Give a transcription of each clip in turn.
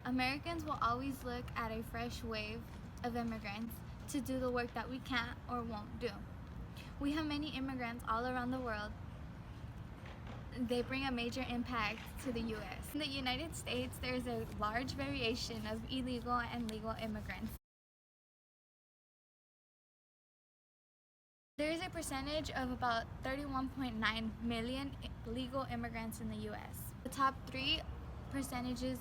Americans will always look at a fresh wave of immigrants to do the work that we can't or won't do. We have many immigrants all around the world. They bring a major impact to the U.S. In the United States, there's a large variation of illegal and legal immigrants. There is a percentage of about 31.9 million legal immigrants in the U.S. The top three percentages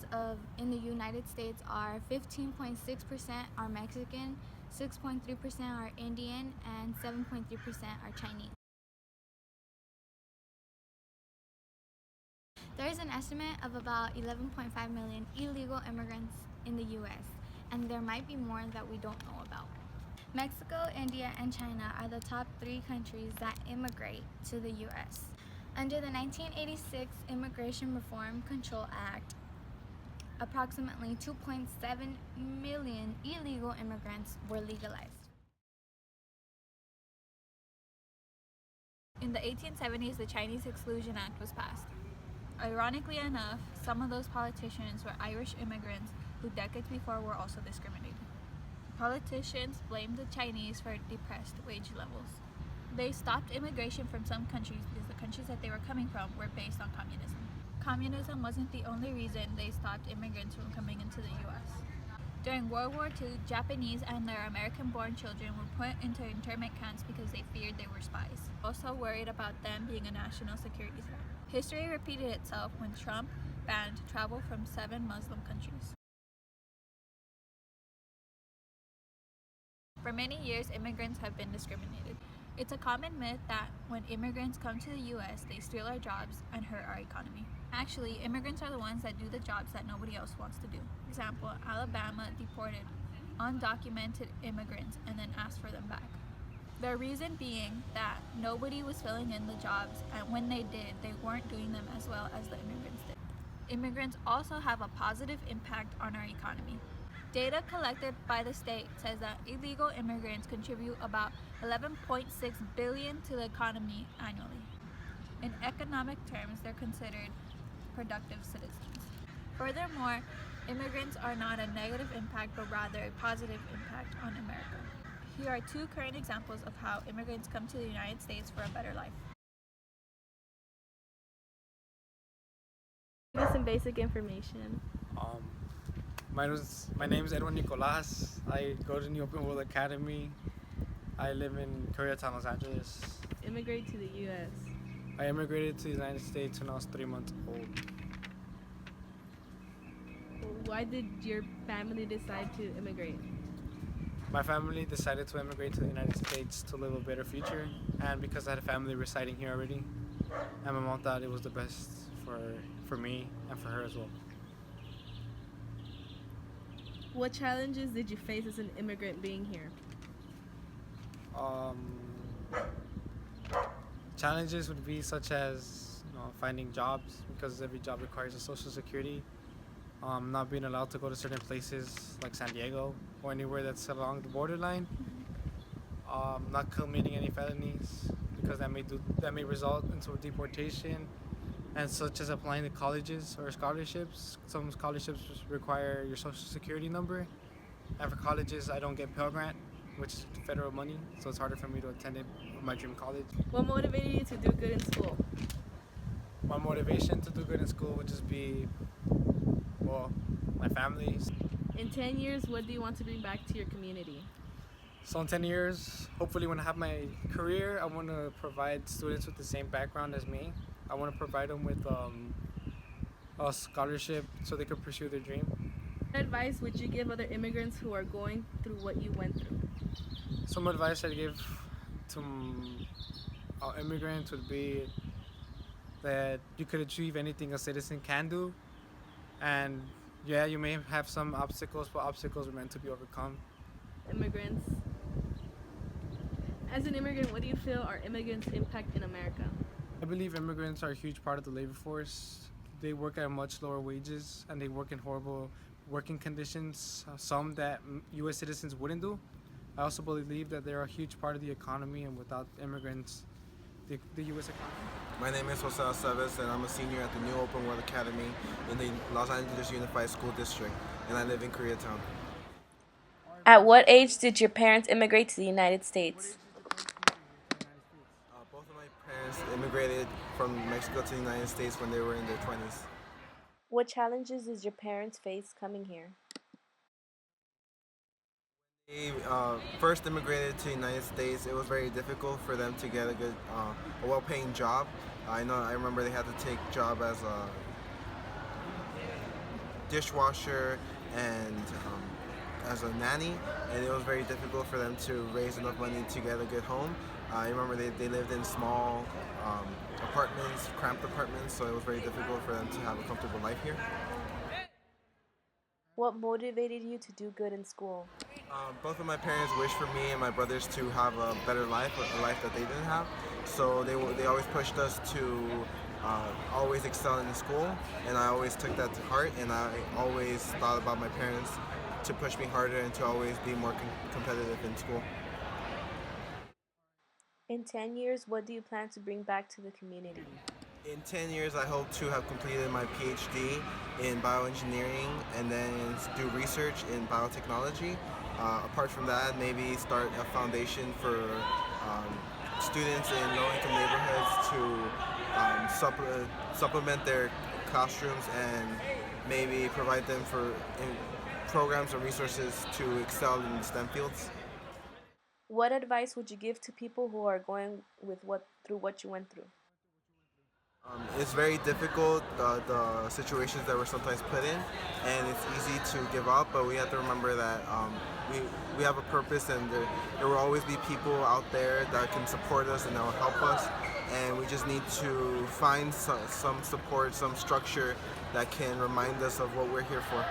in the United States are 15.6% are Mexican, 6.3% are Indian, and 7.3% are Chinese. There is an estimate of about 11.5 million illegal immigrants in the U.S., and there might be more that we don't know about. Mexico, India, and China are the top three countries that immigrate to the U.S. Under the 1986 Immigration Reform Control Act, approximately 2.7 million illegal immigrants were legalized. In the 1870s, the Chinese Exclusion Act was passed. Ironically enough, some of those politicians were Irish immigrants who decades before were also discriminated. Politicians blamed the Chinese for depressed wage levels. They stopped immigration from some countries because the countries that they were coming from were based on communism. Communism wasn't the only reason they stopped immigrants from coming into the U.S. During World War II, Japanese and their American-born children were put into internment camps because they feared they were spies, also worried about them being a national security threat. History repeated itself when Trump banned travel from 7 Muslim countries. For many years, immigrants have been discriminated. It's a common myth that when immigrants come to the U.S., they steal our jobs and hurt our economy. Actually, immigrants are the ones that do the jobs that nobody else wants to do. Example, Alabama deported undocumented immigrants and then asked for them back. The reason being that nobody was filling in the jobs, and when they did, they weren't doing them as well as the immigrants did. Immigrants also have a positive impact on our economy. Data collected by the state says that illegal immigrants contribute about $11.6 billion to the economy annually. In economic terms, they're considered productive citizens. Furthermore, immigrants are not a negative impact, but rather a positive impact on America. Here are 2 current examples of how immigrants come to the United States for a better life. Give us some basic information. My name is Edwin Nicolas. I go to New Open World Academy. I live in Koreatown, Los Angeles. Immigrate to the U.S. I immigrated to the United States when I was 3 months old. Why did your family decide to immigrate? My family decided to immigrate to the United States to live a better future, and because I had a family residing here already, and my mom thought it was the best for me and for her as well. What challenges did you face as an immigrant being here? Challenges would be such as finding jobs, because every job requires a social security. Not being allowed to go to certain places like San Diego or anywhere that's along the borderline. Not committing any felonies, because that may result into a deportation. And such as applying to colleges or scholarships. Some scholarships require your social security number, and for colleges I don't get Pell Grant, which is federal money, so it's harder for me to attend my dream college. What motivated you to do good in school? My motivation to do good in school would just be, my family. In 10 years, what do you want to bring back to your community? So in 10 years, hopefully when I have my career, I want to provide students with the same background as me. I want to provide them with a scholarship so they could pursue their dream. What advice would you give other immigrants who are going through what you went through? Some advice I'd give to immigrants would be that you could achieve anything a citizen can do, and yeah, you may have some obstacles, but obstacles are meant to be overcome. Immigrants. As an immigrant, what do you feel are immigrants' impact in America? I believe immigrants are a huge part of the labor force. They work at much lower wages, and they work in horrible working conditions, some that U.S. citizens wouldn't do. I also believe that they're a huge part of the economy, and without immigrants, the U.S. economy. My name is Jose Aceves, and I'm a senior at the New Open World Academy in the Los Angeles Unified School District. and I live in Koreatown. At what age did your parents immigrate to the United States? Both of my parents immigrated from Mexico to the United States when they were in their 20s. What challenges did your parents face coming here? They first immigrated to the United States. It was very difficult for them to get a well-paying job. I remember they had to take job as a dishwasher and as a nanny, and it was very difficult for them to raise enough money to get a good home. I remember they lived in small apartments, cramped apartments, so it was very difficult for them to have a comfortable life here. What motivated you to do good in school? Both of my parents wished for me and my brothers to have a better life, a life that they didn't have. So they always pushed us to always excel in school, and I always took that to heart. And I always thought about my parents to push me harder and to always be more competitive in school. In 10 years, what do you plan to bring back to the community? In 10 years, I hope to have completed my PhD in bioengineering and then do research in biotechnology. Apart from that, maybe start a foundation for students in low-income neighborhoods to supplement their classrooms and maybe provide them programs and resources to excel in STEM fields. What advice would you give to people who are going through what you went through? It's very difficult, the situations that we're sometimes put in, and it's easy to give up, but we have to remember that we have a purpose, and there will always be people out there that can support us and that will help us, and we just need to find some support, some structure that can remind us of what we're here for.